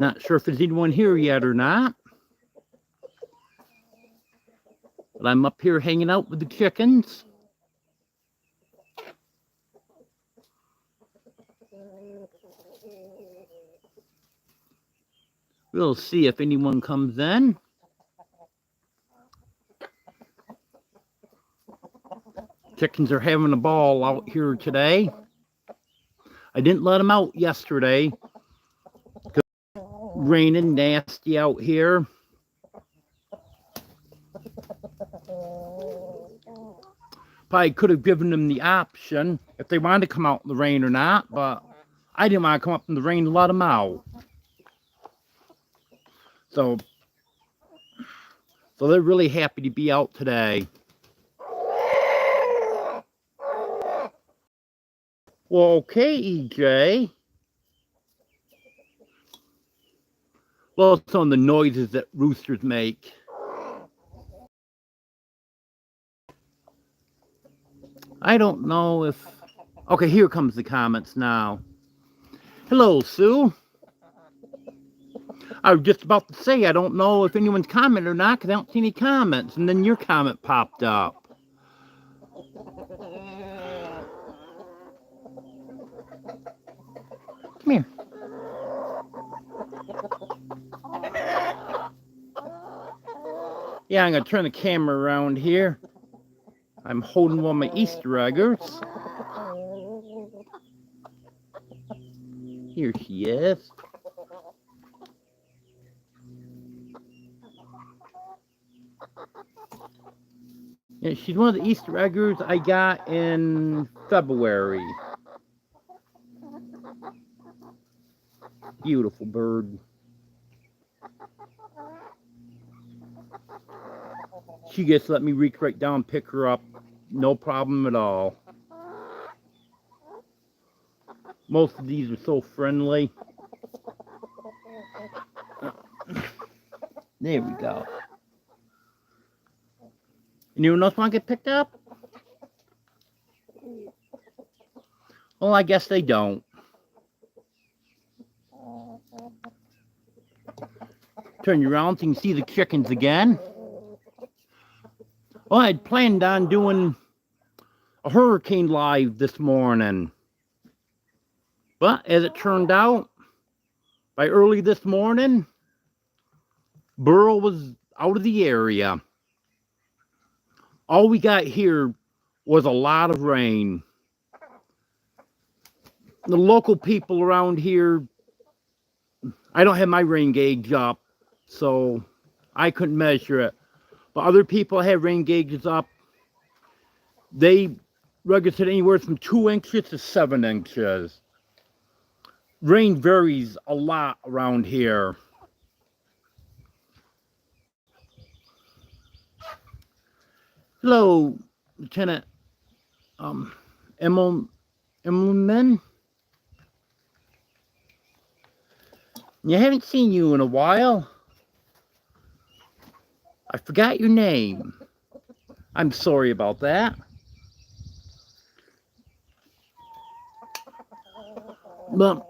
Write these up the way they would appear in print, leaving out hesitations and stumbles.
Not sure if there's anyone here yet or not. But I'm up here hanging out with the chickens. We'll see if anyone comes in. Chickens are having a ball out here today. I didn't let them out yesterday because it's raining nasty out here. Probably could have given them the option if they wanted to come out in the rain or not, but I didn't want to come up in the rain and let them out. So they're really happy to be out today. Well, okay, EJ. Well, it's on the noises that roosters make. I don't know if... Okay, here comes the comments now. Hello, Sue. I was just about to say, I don't know if anyone's commented or not, because I don't see any comments. And then your comment popped up. Come here. Yeah, I'm going to turn the camera around here. I'm holding one of my Easter eggers. Here she is. Yeah, she's one of the Easter eggers I got in February. Beautiful bird. She just let me reach right down and pick her up. No problem at all. Most of these are so friendly. There we go. Anyone else want to get picked up? Well, I guess they don't. Turn you around so you can see the chickens again. Well, I had planned on doing a hurricane live this morning. But as it turned out, by early this morning, Burl was out of the area. All we got here was a lot of rain. The local people around here, I don't have my rain gauge up, so I couldn't measure it. But other people have rain gauges up. They registered anywhere from 2 inches to 7 inches. Rain varies a lot around here. Hello, Lieutenant Emmelman. I haven't seen you in a while. I forgot your name. I'm sorry about that. But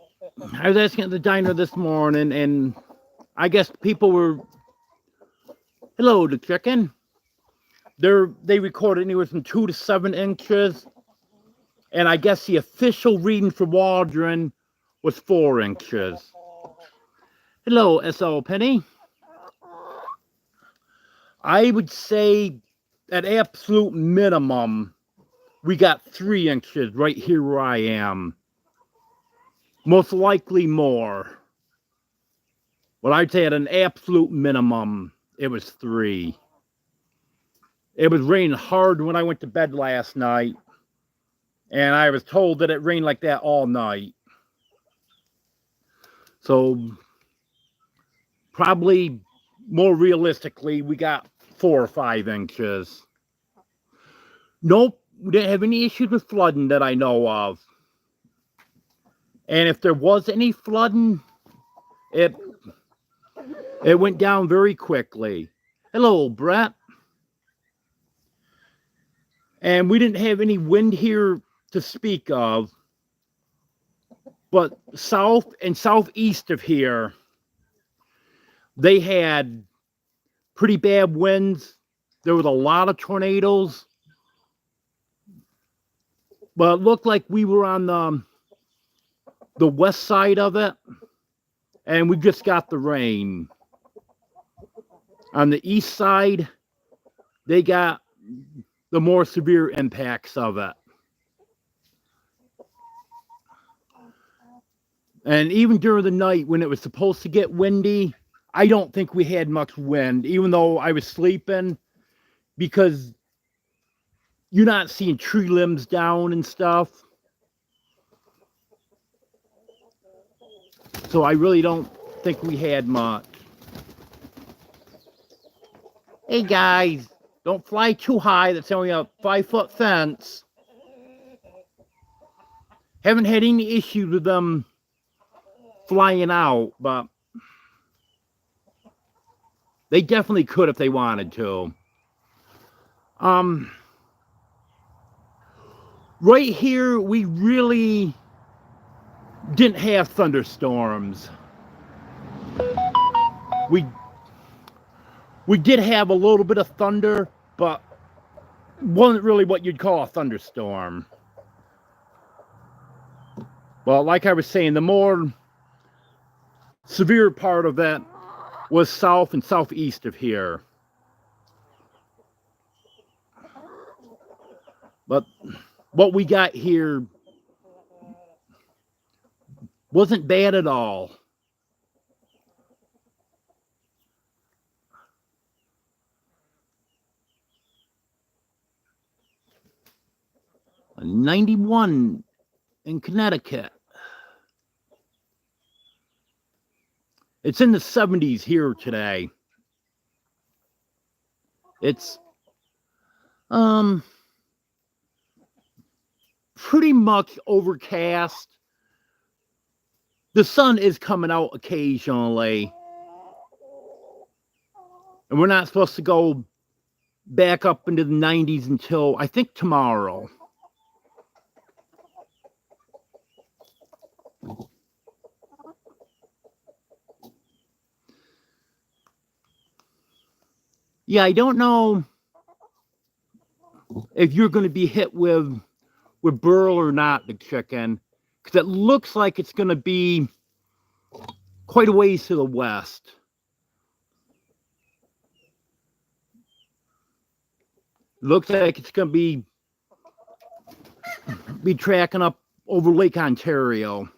I was asking at the diner this morning, and I guess people were... Hello, the chicken. They recorded anywhere from 2 to 7 inches. And I guess the official reading for Waldron was 4 inches. Hello, S.L. Penny. I would say at absolute minimum, we got 3 inches right here where I am. Most likely more. But I'd say at an absolute minimum, it was 3. It was raining hard when I went to bed last night. And I was told that it rained like that all night. So, probably more realistically, we got 4 or 5 inches. Nope, we didn't have any issues with flooding that I know of. And if there was any flooding, it went down very quickly. Hello, Brett. And we didn't have any wind here to speak of. But south and southeast of here, They had pretty bad winds. There was a lot of tornadoes. But it looked like we were on the west side of it, and we just got the rain. On the east side, they got the more severe impacts of it. And even during the night when it was supposed to get windy, I don't think we had much wind, even though I was sleeping, because you're not seeing tree limbs down and stuff. So I really don't think we had much. Hey guys, don't fly too high. That's only a 5-foot fence. Haven't had any issues with them flying out, but they definitely could if they wanted to. Right here, we really didn't have thunderstorms. We did have a little bit of thunder, but wasn't really what you'd call a thunderstorm. Well, like I was saying, the more severe part of that was south and southeast of here. But what we got here wasn't bad at all. A 91 in Connecticut. It's in the 70s here today. It's pretty much overcast. The sun is coming out occasionally. And we're not supposed to go back up into the 90s until, I think, tomorrow. Yeah, I don't know if you're going to be hit with burl or not, the chicken, because it looks like it's going to be quite a ways to the west. Looks like it's going to be tracking up over Lake Ontario,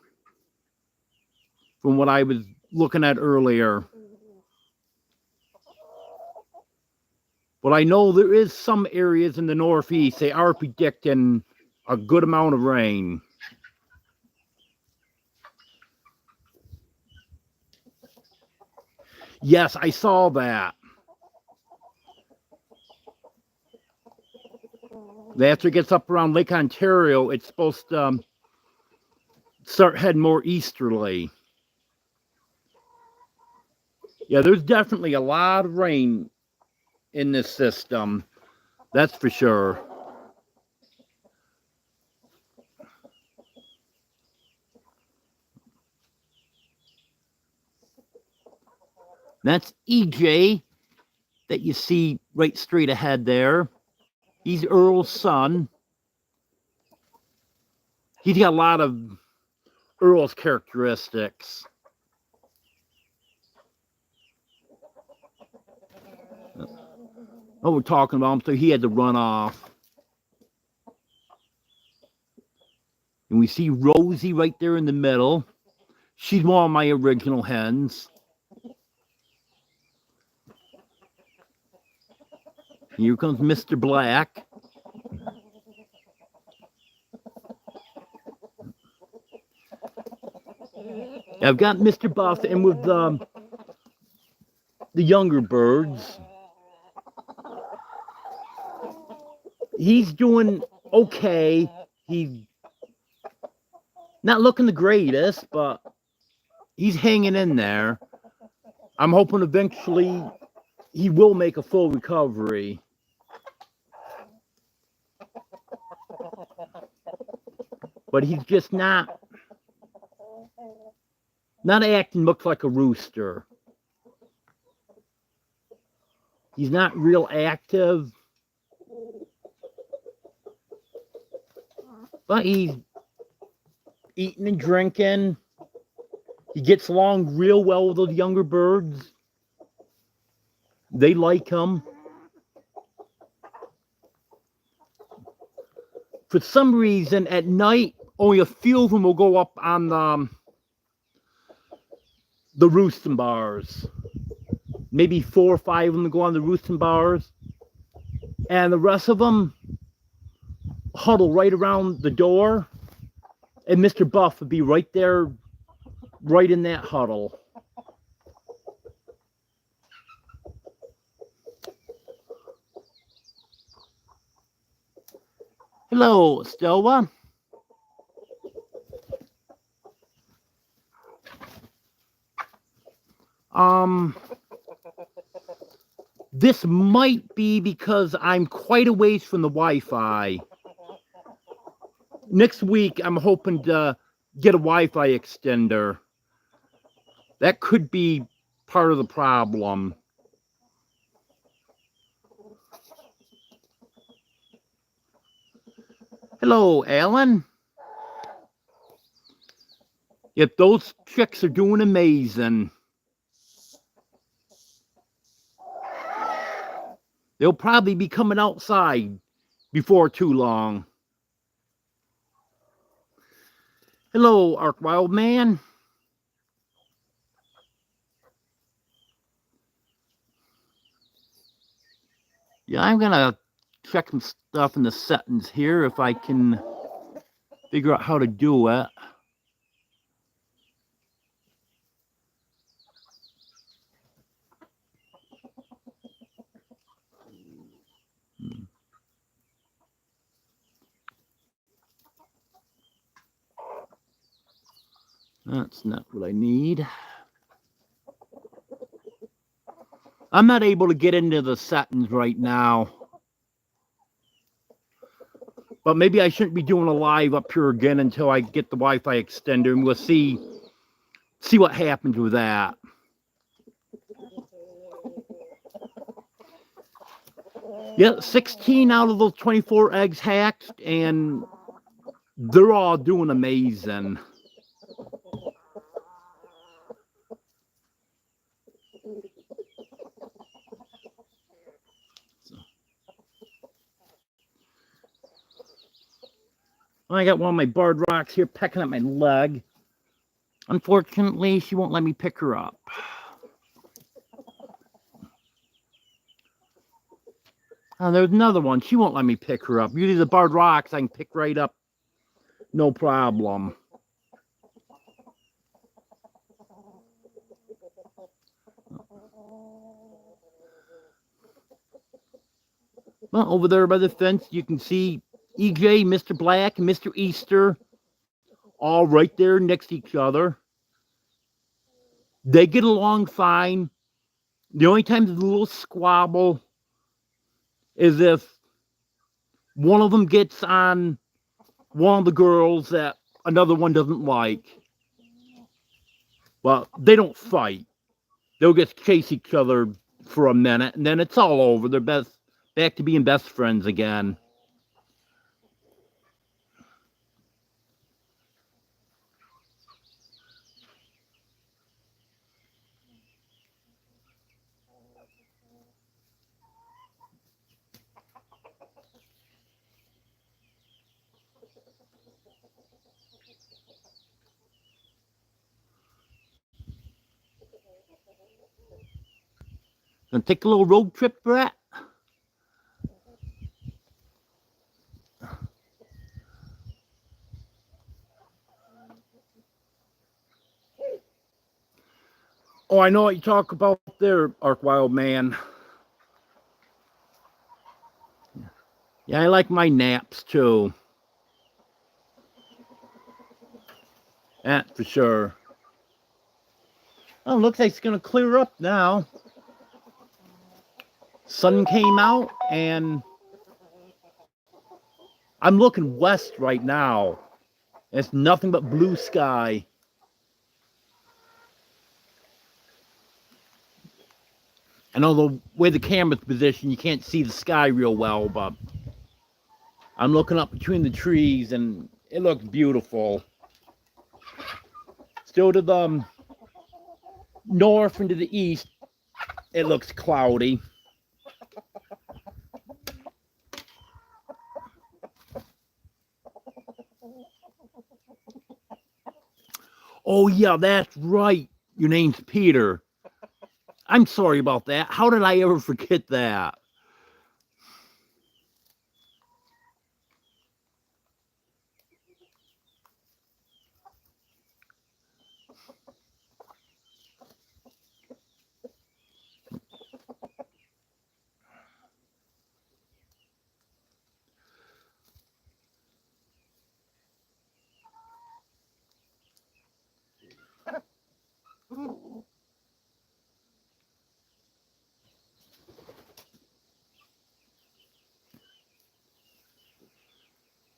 from what I was looking at earlier. But I know there is some areas in the northeast, they are predicting a good amount of rain. Yes, I saw that. After it gets up around Lake Ontario, it's supposed to start heading more easterly. Yeah, there's definitely a lot of rain in this system. That's for sure. That's EJ that you see right straight ahead there. He's Earl's son. He's got a lot of Earl's characteristics. Oh, we're talking about him, so he had to run off. And we see Rosie right there in the middle. She's one of my original hens. Here comes Mr. Black. I've got Mr. Buff in with the younger birds. He's doing okay. He's not looking the greatest, but he's hanging in there. I'm hoping eventually he will make a full recovery. But he's just not acting much like a rooster. He's not real active, but he's eating and drinking. He gets along real well with those younger birds. They like him. For some reason, at night, only a few of them will go up on the roosting bars. Maybe 4 or 5 of them go on the roosting bars. And the rest of them huddle right around the door. And Mr. Buff would be right there, right in that huddle. Hello, Stella. This might be because I'm quite a ways from the Wi-Fi. Next week, I'm hoping to get a Wi-Fi extender. That could be part of the problem. Hello, Alan. Yep, those chicks are doing amazing. They'll probably be coming outside before too long. Hello, Ark Wild Man. Yeah, I'm gonna check some stuff in the settings here if I can figure out how to do it. That's not what I need. I'm not able to get into the settings right now. But maybe I shouldn't be doing a live up here again until I get the Wi-Fi extender, and we'll see what happens with that. Yeah, 16 out of those 24 eggs hatched, and they're all doing amazing. I got one of my barred rocks here pecking at my leg. Unfortunately, she won't let me pick her up. Oh, there's another one. She won't let me pick her up. Usually the barred rocks I can pick right up. No problem. Well, over there by the fence, you can see EJ, Mr. Black, and Mr. Easter all right there next to each other. They get along fine. The only time there's a little squabble is if one of them gets on one of the girls that another one doesn't like. Well, they don't fight. They'll just chase each other for a minute, and then it's all over. They're back to being best friends again. Gonna take a little road trip, Brett? Oh, I know what you talk about there, Ark Wild Man. Yeah, I like my naps too. That's for sure. Oh, looks like it's gonna clear up now. Sun came out, and I'm looking west right now. It's nothing but blue sky. I know the way the camera's positioned, you can't see the sky real well, but I'm looking up between the trees and it looks beautiful. Still to the north and to the east, it looks cloudy. Oh, yeah, that's right. Your name's Peter. I'm sorry about that. How did I ever forget that?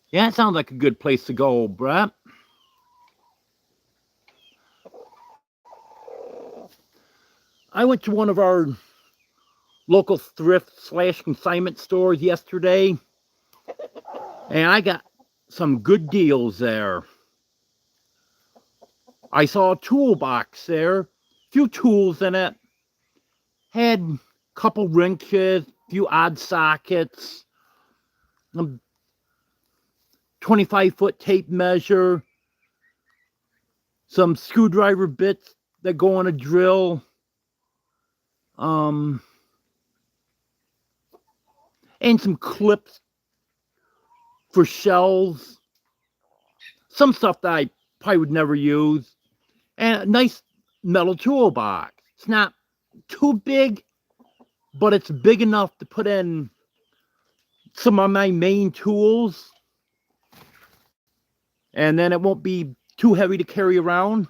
Yeah, it sounds like a good place to go, Brett. I went to one of our local thrift/consignment stores yesterday, and I got some good deals there. I saw a toolbox there, a few tools in it, had a couple wrenches, a few odd sockets, a 25-foot tape measure, some screwdriver bits that go on a drill, and some clips for shelves, some stuff that I probably would never use, and a nice metal toolbox. It's not too big, but it's big enough to put in some of my main tools, and then it won't be too heavy to carry around.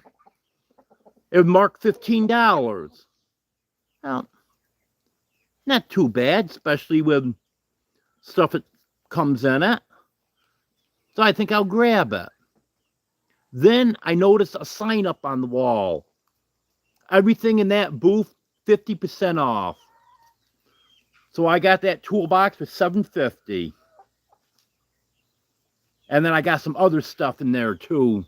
It would mark $15. Well, not too bad, especially with stuff that comes in it. So I think I'll grab it. Then I noticed a sign up on the wall. Everything in that booth, 50% off. So I got that toolbox for $7.50. And then I got some other stuff in there too.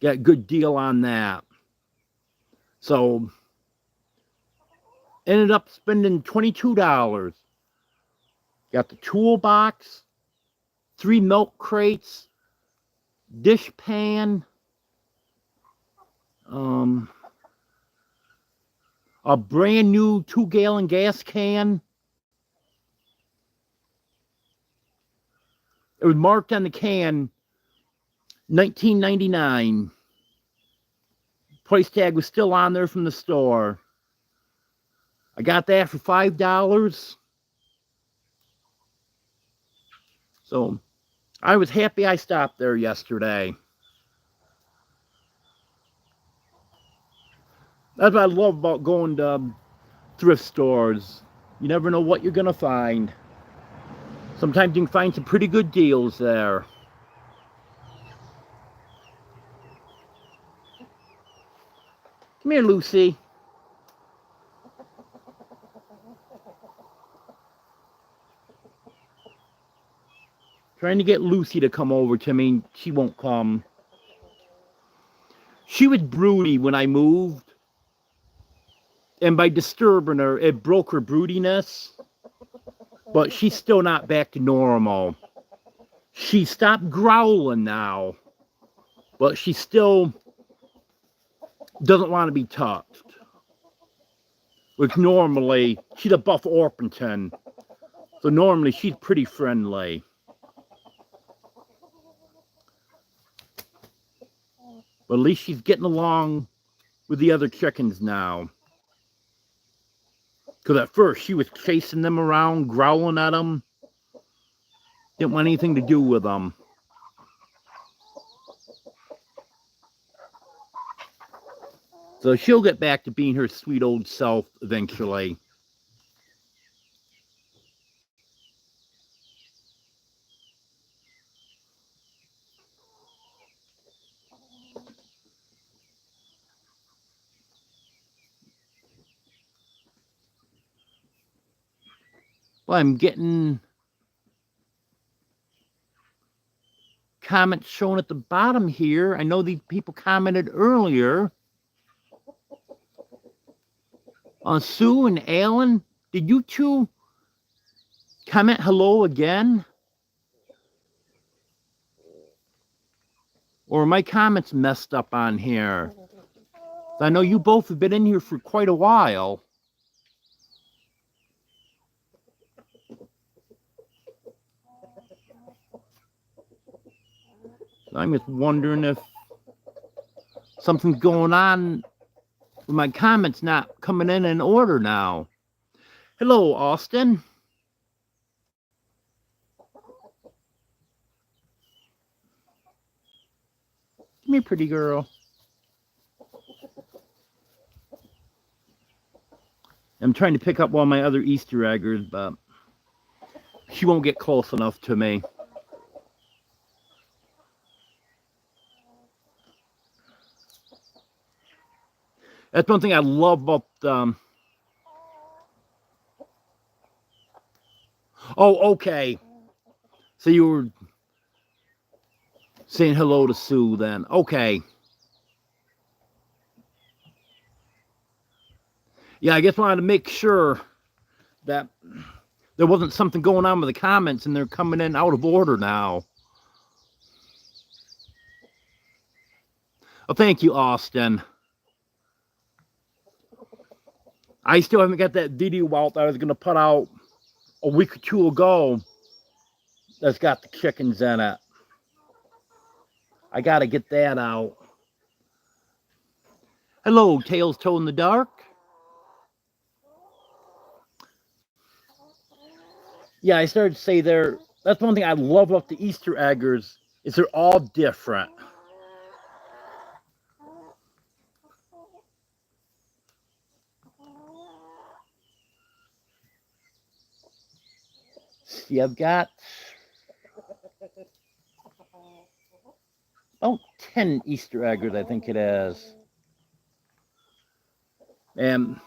Got a good deal on that. So ended up spending $22. Got the toolbox, 3 milk crates, dish pan, a brand new 2-gallon gas can. It was marked on the can $19.99. Price tag was still on there from the store. I got that for $5. So I was happy I stopped there yesterday. That's what I love about going to thrift stores. You never know what you're going to find. Sometimes you can find some pretty good deals there. Come here, Lucy. Trying to get Lucy to come over to me. She won't come. She was broody when I moved. And by disturbing her, it broke her broodiness. But she's still not back to normal. She stopped growling now. But she still doesn't want to be touched. Which normally, she's a Buff Orpington. So normally she's pretty friendly. But at least she's getting along with the other chickens now. Because at first she was chasing them around, growling at them. Didn't want anything to do with them. So she'll get back to being her sweet old self eventually. Well, I'm getting comments shown at the bottom here. I know these people commented earlier. Sue and Alan, did you two comment hello again? Or are my comments messed up on here? I know you both have been in here for quite a while. I'm just wondering if something's going on with my comments not coming in order now. Hello, Austin. Come here, pretty girl. I'm trying to pick up one of my other Easter eggers, but she won't get close enough to me. That's one thing I love about oh, okay. So you were saying hello to Sue then. Okay. Yeah, I just wanted to make sure that there wasn't something going on with the comments and they're coming in out of order now. Oh, thank you, Austin. I still haven't got that video out that I was going to put out a week or two ago that's got the chickens in it. I got to get that out. Hello, Tails Toe in the Dark. Yeah, I started to say there. That's one thing I love about the Easter eggers is they're all different. See, I've got about 10 Easter eggers, I think it is. And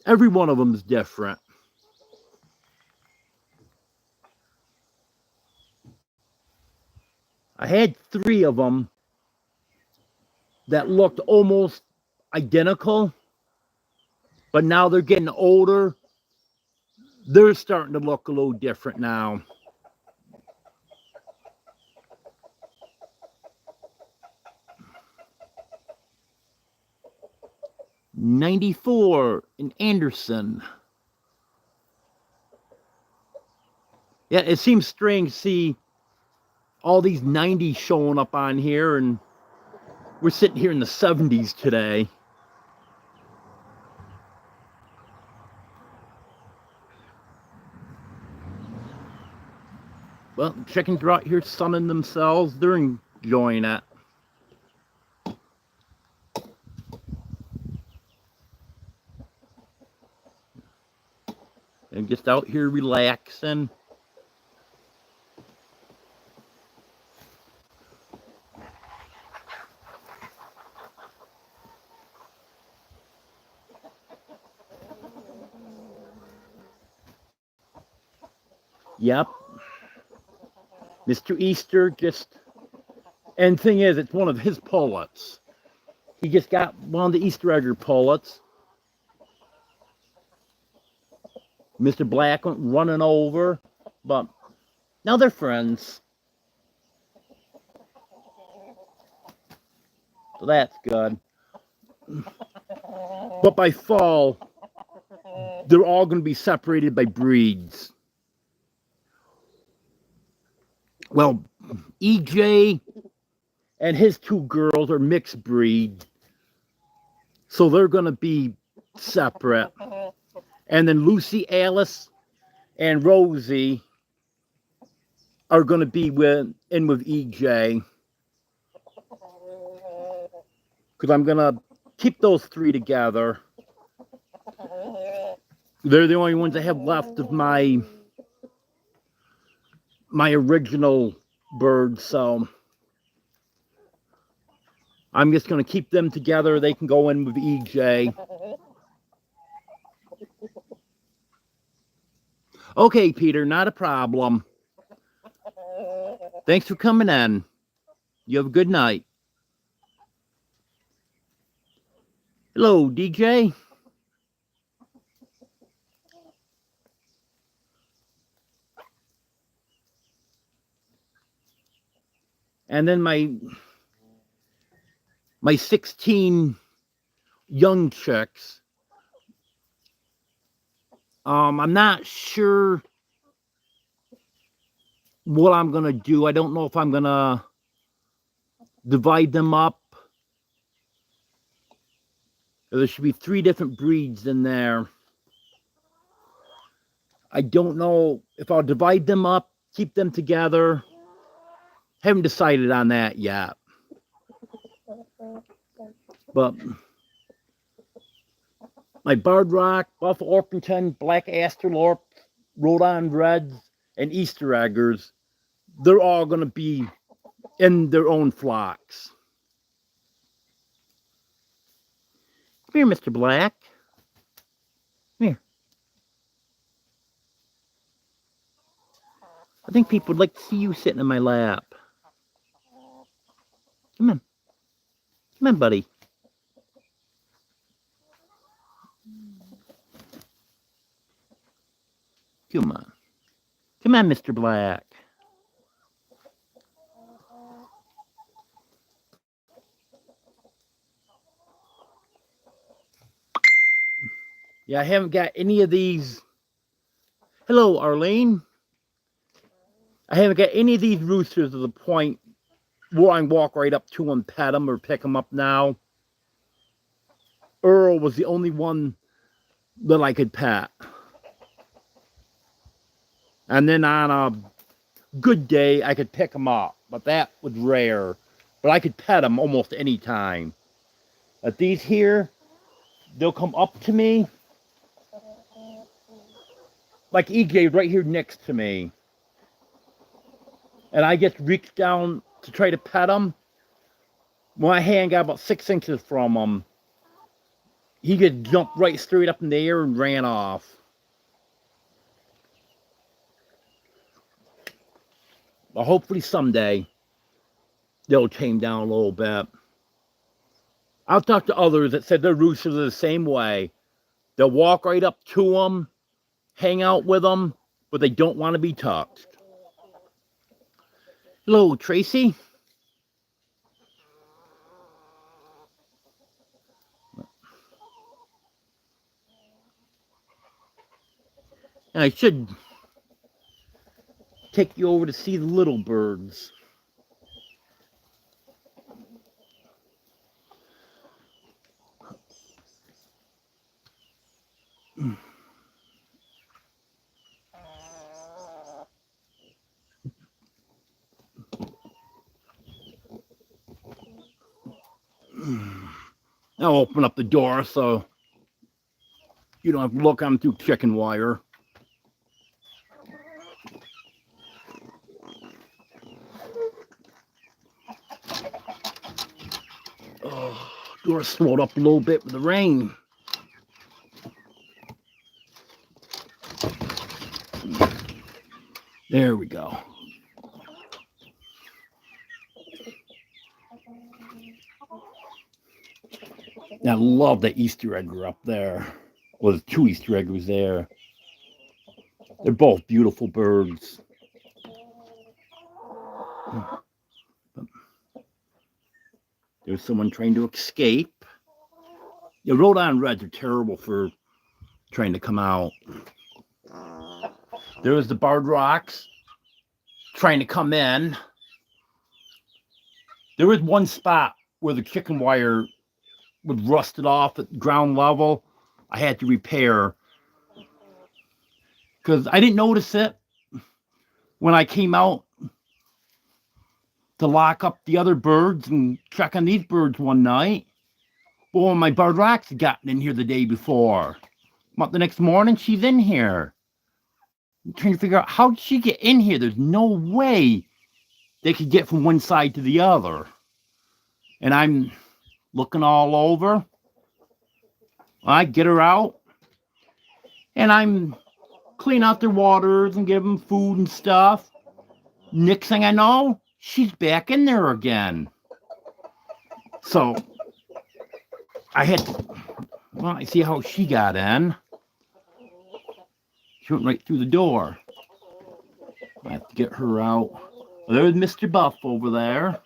every one of them is different. I had 3 of them that looked almost identical, but now they're getting older. They're starting to look a little different now. '94 in Anderson. Yeah, it seems strange to see all these 90s showing up on here, and we're sitting here in the 70s today. Well, the chickens are out here sunning themselves. They're enjoying it. And just out here relaxing. Yep. Mr. Easter just, and thing is, it's one of his pullets. He just got one of the Easter egger pullets. Mr. Black went running over, but now they're friends. So that's good. But by fall, they're all going to be separated by breeds. Well, EJ and his 2 girls are mixed breed, so they're going to be separate. And then Lucy, Alice, and Rosie are going to be in with EJ. Because I'm going to keep those 3 together. They're the only ones I have left of my original birds, so I'm just going to keep them together. They can go in with EJ. Okay, Peter, not a problem. Thanks for coming in. You have a good night. Hello, DJ. And then my 16 young chicks. I'm not sure what I'm gonna do. I don't know if I'm gonna divide them up. There should be 3 different breeds in there. I don't know if I'll divide them up, keep them together. Haven't decided on that yet. But my Barred Rock, Buffalo Orpington, Black Astrolorp, Rhode Island Reds, and Easter Eggers, they're all going to be in their own flocks. Come here, Mr. Black. Come here. I think people would like to see you sitting in my lap. Come on. Come on, buddy. Come on. Come on, Mr. Black. Yeah, I haven't got any of these. Hello, Arlene. I haven't got any of these roosters to the point where I can walk right up to them, pet them, or pick them up now. Earl was the only one that I could pet. And then on a good day, I could pick them up, but that was rare. But I could pet them almost any time. But these here, they'll come up to me. Like EJ right here next to me. And I just reach down to try to pet him. My hand got about 6 inches from him. He just jumped right straight up in the air and ran off. But hopefully someday they'll tame down a little bit. I've talked to others that said their roosters are the same way. They'll walk right up to them, hang out with them, but they don't want to be touched. Hello, Tracy. And I should take you over to see the little birds. I'll open up the door so you don't have to look on through chicken wire. Oh, door slowed up a little bit with the rain. There we go. I love the Easter egger up there. Well, there's 2 Easter eggers there. They're both beautiful birds. There's someone trying to escape. The Rhode Island Reds are terrible for trying to come out. There's the Barred Rocks trying to come in. There was one spot where the chicken wire was rusted off at ground level. I had to repair because I didn't notice it when I came out to lock up the other birds and check on these birds one night. But when my Barred Rocks had gotten in here the day before, but the next morning she's in here. I'm trying to figure out how did she get in here? There's no way they could get from one side to the other. And I'm looking all over. I get her out, and I'm clean out their waters and give them food and stuff. Next thing I know, she's back in there again. So I had to, well, I see how she got in. She went right through the door. I have to get her out. Well, there's Mr. Buff over there.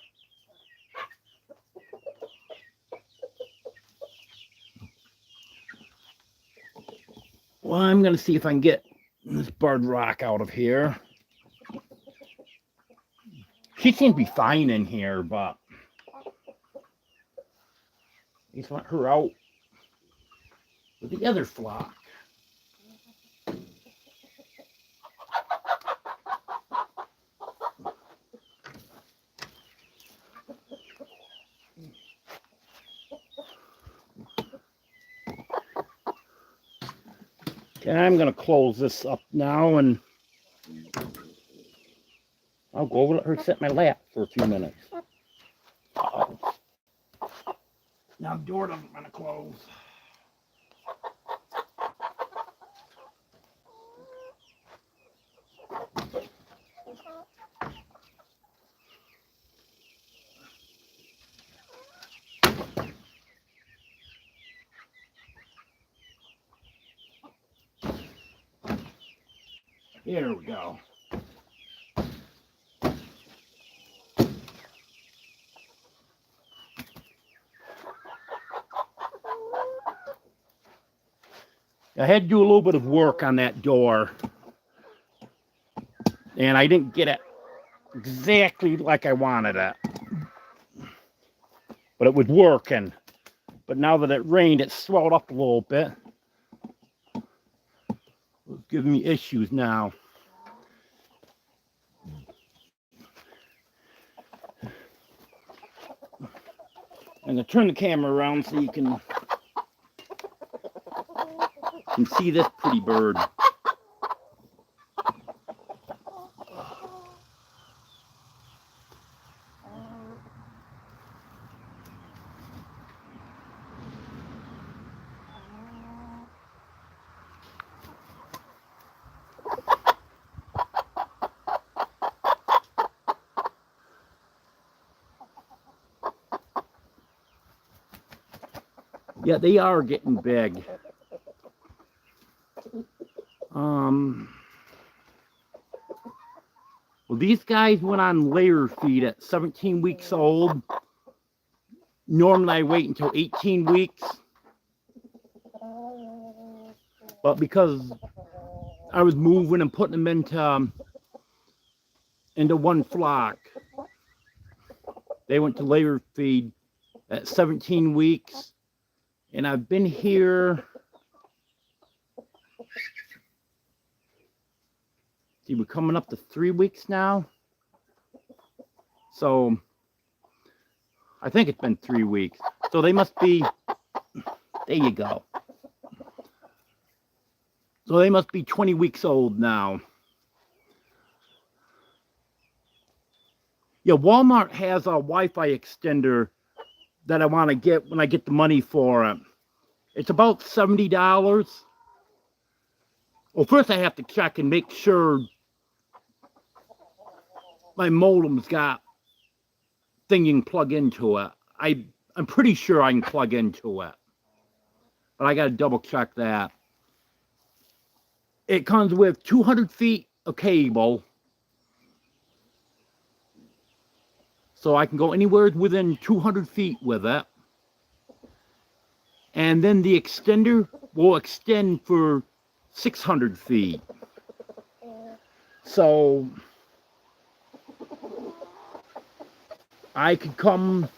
Well, I'm going to see if I can get this bird rock out of here. She seems to be fine in here, but I just want her out with the other flock. Okay, I'm going to close this up now, and I'll go over to her, sit in my lap for a few minutes. Uh-oh. Now the door doesn't want to close. Here we go. I had to do a little bit of work on that door, and I didn't get it exactly like I wanted it, but it was working. But now that it rained, it swelled up a little bit. It's giving me issues now. I'm going to turn the camera around so you can see this pretty bird. Yeah, they are getting big. Well, these guys went on layer feed at 17 weeks old. Normally I wait until 18 weeks. But because I was moving and putting them into one flock, they went to layer feed at 17 weeks. And I've been here, see, we're coming up to 3 weeks now. So I think it's been 3 weeks. So they must be, there you go. So they must be 20 weeks old now. Yeah, Walmart has a Wi-Fi extender that I want to get when I get the money for it. It's about $70. Well, first I have to check and make sure my modem's got thing you can plug into it. I'm pretty sure I can plug into it, but I got to double check that. It comes with 200 feet of cable, so I can go anywhere within 200 feet with it. And then the extender will extend for 600 feet. So I could come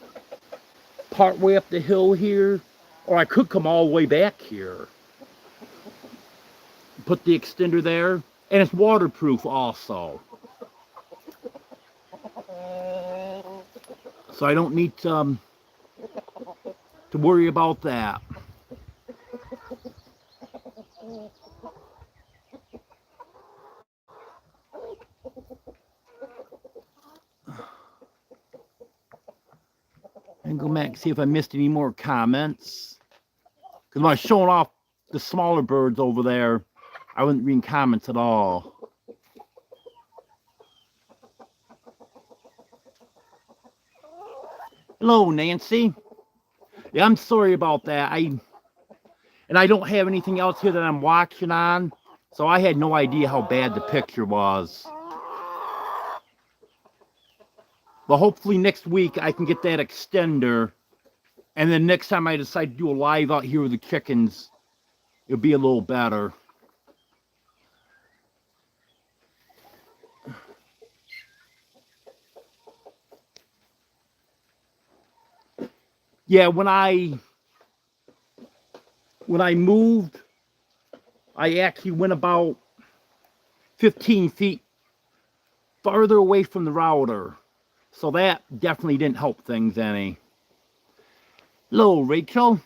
part way up the hill here, or I could come all the way back here. Put the extender there, and it's waterproof also. So I don't need to worry about that. And go back and see if I missed any more comments. Because when I was showing off the smaller birds over there, I wasn't reading comments at all. Hello, Nancy. Yeah, I'm sorry about that. I don't have anything else here that I'm watching on, so I had no idea how bad the picture was. But hopefully next week I can get that extender, and then next time I decide to do a live out here with the chickens, it'll be a little better. Yeah, when I moved, I actually went about 15 feet farther away from the router. So that definitely didn't help things any. Hello, Rachel.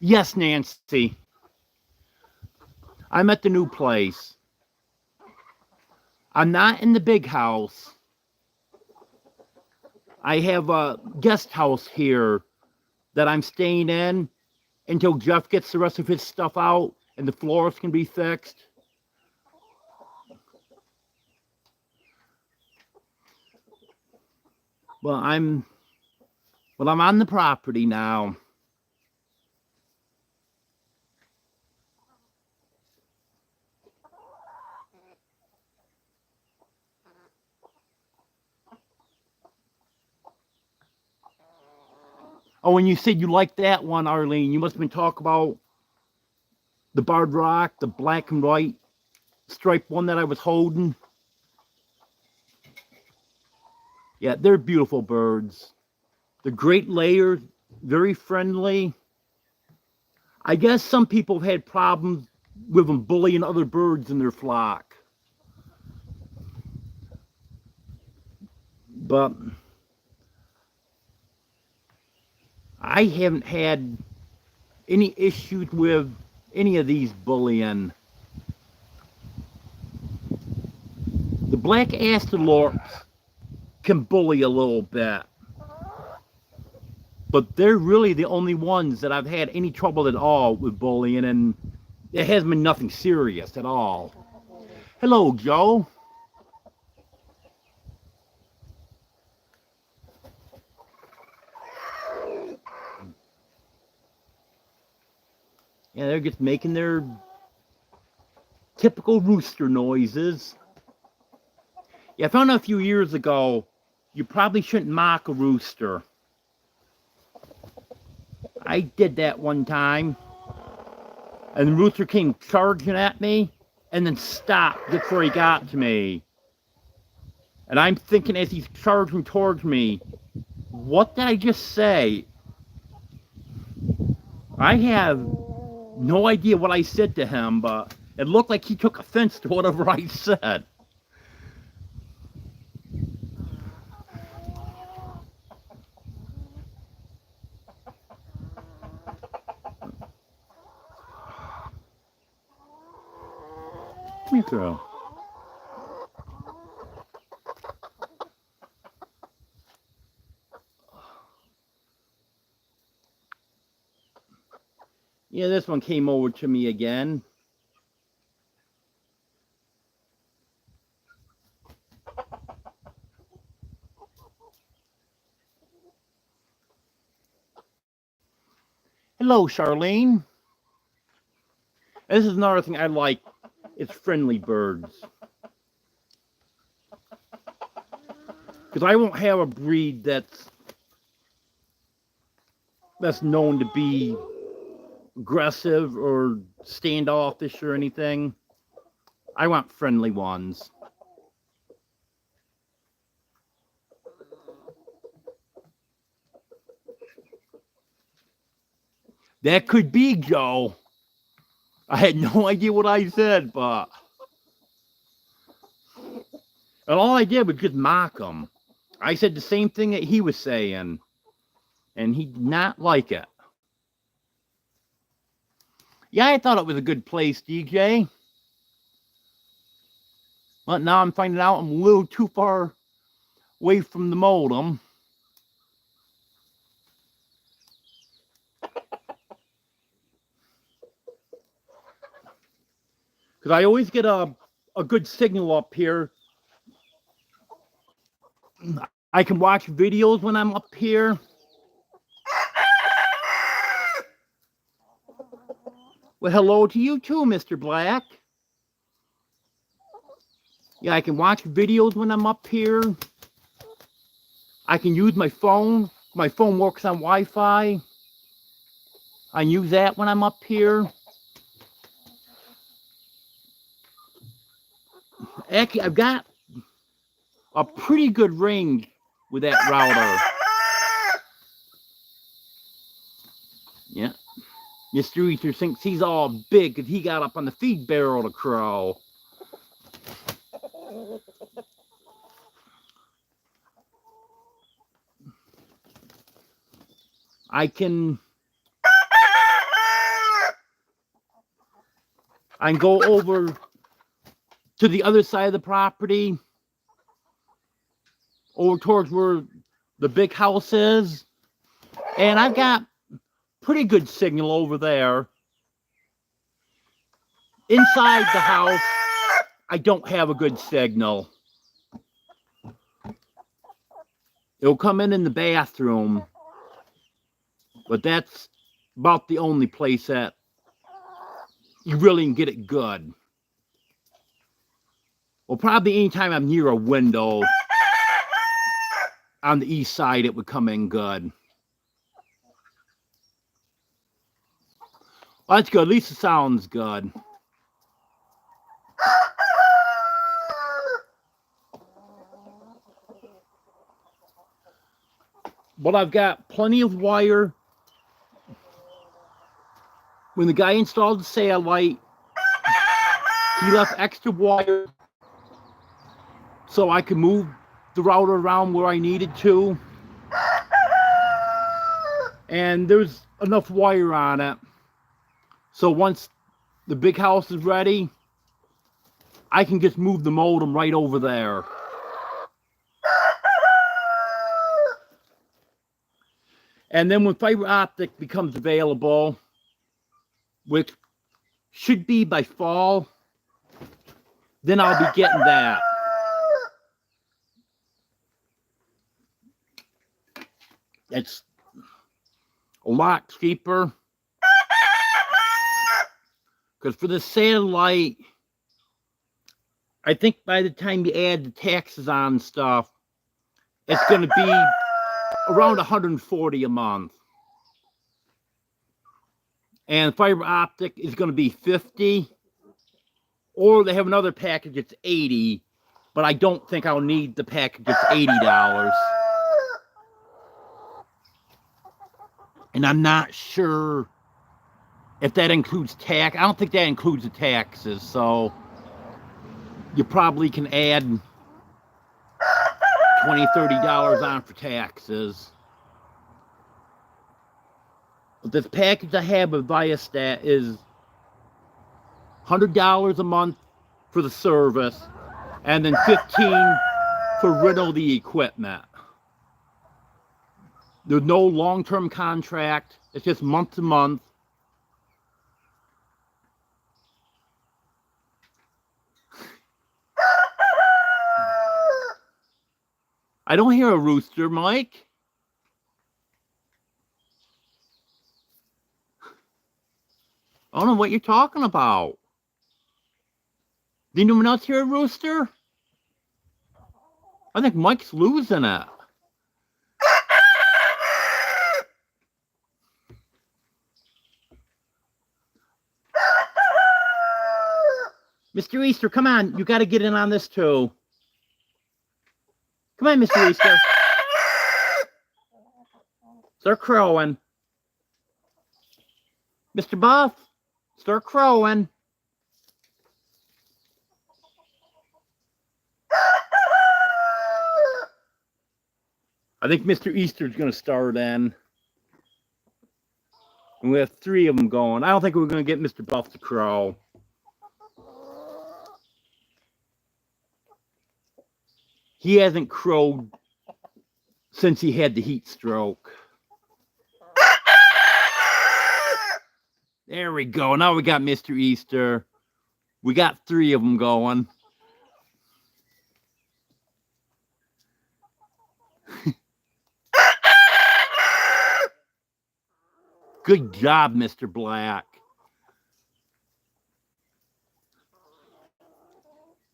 Yes, Nancy. I'm at the new place. I'm not in the big house. I have a guest house here that I'm staying in until Jeff gets the rest of his stuff out and the floors can be fixed. Well, I'm on the property now. Oh, and you said you liked that one, Arlene. You must have been talking about the barred rock, the black and white striped one that I was holding. Yeah, they're beautiful birds. They're great layers, very friendly. I guess some people have had problems with them bullying other birds in their flock. But I haven't had any issues with any of these bullying. The black astrolorps can bully a little bit, but they're really the only ones that I've had any trouble at all with bullying, and it has been nothing serious at all. Hello, Joe. Yeah, they're just making their typical rooster noises. Yeah, I found out a few years ago you probably shouldn't mock a rooster. I did that one time, and the rooster came charging at me and then stopped before he got to me. And I'm thinking as he's charging towards me, what did I just say? I have no idea what I said to him, but it looked like he took offense to whatever I said. Come here, girl. Yeah, this one came over to me again. Hello, Charlene. This is another thing I like. It's friendly birds. Because I won't have a breed that's known to be aggressive or standoffish or anything. I want friendly ones. That could be Joe. I had no idea what I said, but... And all I did was just mock him. I said the same thing that he was saying. And he did not like it. Yeah, I thought it was a good place, DJ. But now I'm finding out I'm a little too far away from the modem. Because I always get a good signal up here. I can watch videos when I'm up here. Well, hello to you too, Mr. Black. Yeah, I can watch videos when I'm up here. I can use my phone. My phone works on Wi-Fi. I use that when I'm up here. Actually, I've got a pretty good range with that router. Yeah. Mr. Easter thinks he's all big because he got up on the feed barrel to crow. I can go over to the other side of the property, over towards where the big house is, and I've got pretty good signal over there. Inside the house, I don't have a good signal. It'll come in the bathroom, but that's about the only place that you really can get it good. Well, probably anytime I'm near a window on the east side, it would come in good. Well, that's good. At least it sounds good. But I've got plenty of wire. When the guy installed the satellite, he left extra wire so I could move the router around where I needed to. And there's enough wire on it. So once the big house is ready, I can just move the modem right over there. And then when fiber optic becomes available, which should be by fall, then I'll be getting that. It's a lot cheaper. Because for the satellite, I think by the time you add the taxes on stuff, it's going to be around $140 a month. And fiber optic is going to be $50. Or they have another package that's $80, but I don't think I'll need the package that's $80. And I'm not sure if that includes tax. I don't think that includes the taxes, so you probably can add $20, $30 on for taxes. But this package I have with Viastat is $100 a month for the service, and then $15 for rental of the equipment. There's no long-term contract. It's just month to month. I don't hear a rooster, Mike. I don't know what you're talking about. Did anyone else hear a rooster? I think Mike's losing it. Mr. Easter, come on. You got to get in on this too. Come on, Mr. Easter. Start crowing. Mr. Buff, start crowing. I think Mr. Easter's going to start in. And we have 3 of them going. I don't think we're going to get Mr. Buff to crow. He hasn't crowed since he had the heat stroke. There we go. Now we got Mr. Easter. We got 3 of them going. Good job, Mr. Black.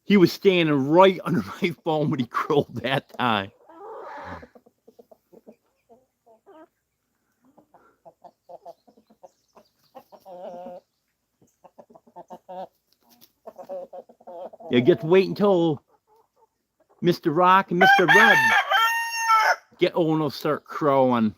He was standing right under my phone when he crowed that time. You get to wait until Mr. Rock and Mr. Red get old and they'll start crowing.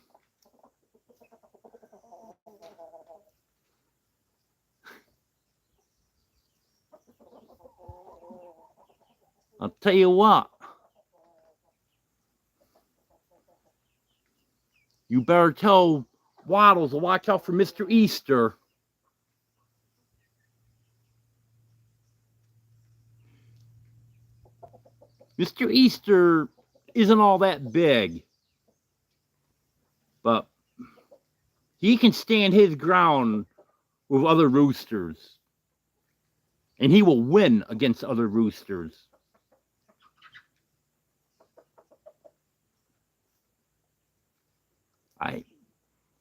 I'll tell you what. You better tell Waddles to watch out for Mr. Easter. Mr. Easter isn't all that big, but he can stand his ground with other roosters, and he will win against other roosters.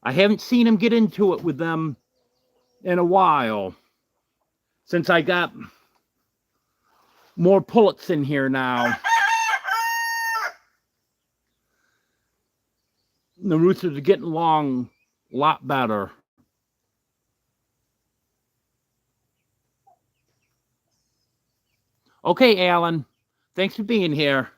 I haven't seen him get into it with them in a while, since I got more pullets in here now. The roosters are getting along a lot better. Okay, Alan. Thanks for being here.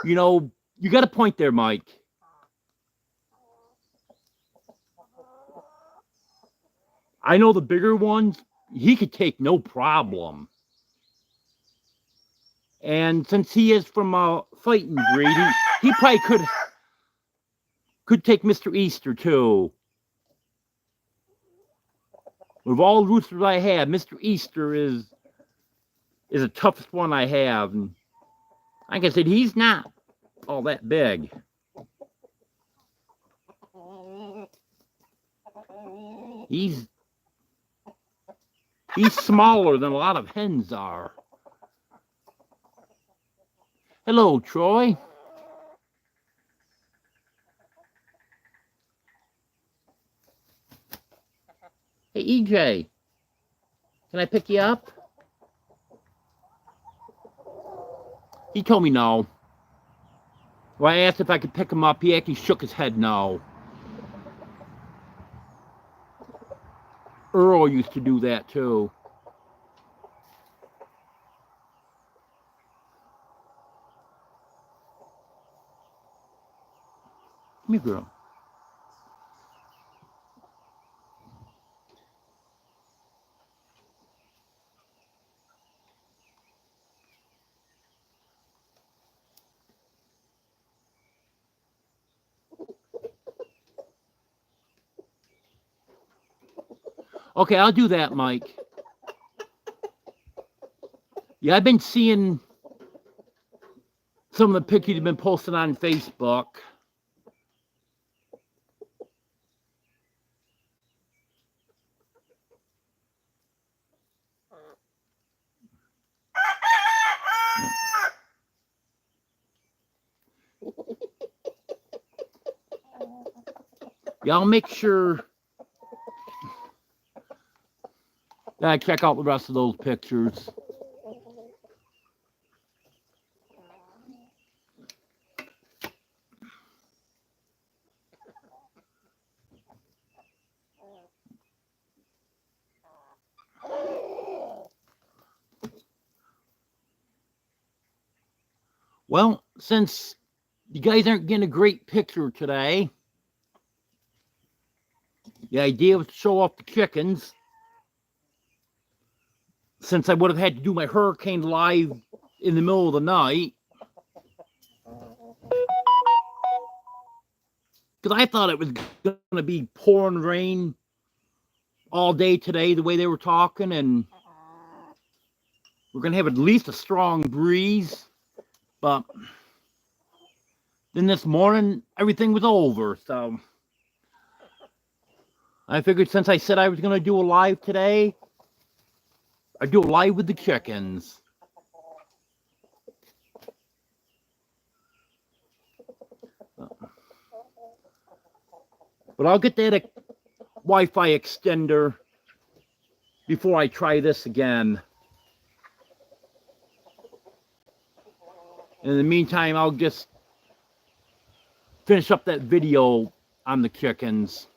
You know, you got a point there, Mike. I know the bigger ones, he could take no problem. And since he is from a fighting breed, he probably could take Mr. Easter too. With all the roosters I have, Mr. Easter is the toughest one I have. And like I said, he's not all that big. He's smaller than a lot of hens are. Hello, Troy. Hey, EJ, can I pick you up? He told me no. Well, I asked if I could pick him up. He actually shook his head no. Earl used to do that too. Come here, girl. Okay, I'll do that, Mike. Yeah, I've been seeing some of the pictures you've been posting on Facebook. Yeah, I'll make sure that I check out the rest of those pictures. Well, since you guys aren't getting a great picture today, the idea was to show off the chickens. Since I would have had to do my hurricane live in the middle of the night. Because I thought it was going to be pouring rain all day today, the way they were talking, and we're going to have at least a strong breeze. But Then this morning, everything was over. So I figured since I said I was going to do a live today, I'd do a live with the chickens. But I'll get that Wi-Fi extender before I try this again. In the meantime, I'll just finish up that video on the chickens.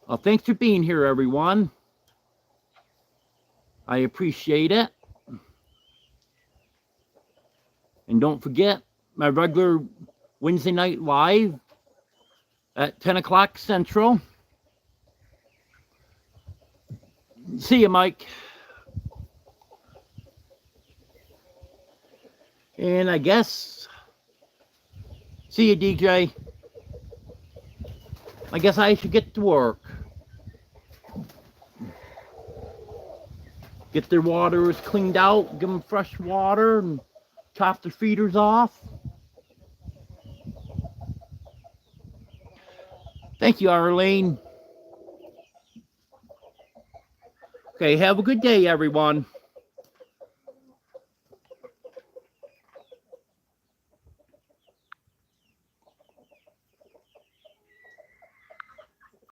Well, thanks for being here, everyone. I appreciate it. And don't forget my regular Wednesday night live at 10 o'clock Central. See you, Mike. And I guess, see you, DJ. I guess I should get to work. Get their waters cleaned out, give them fresh water, and chop their feeders off. Thank you, Arlene. Okay, have a good day, everyone.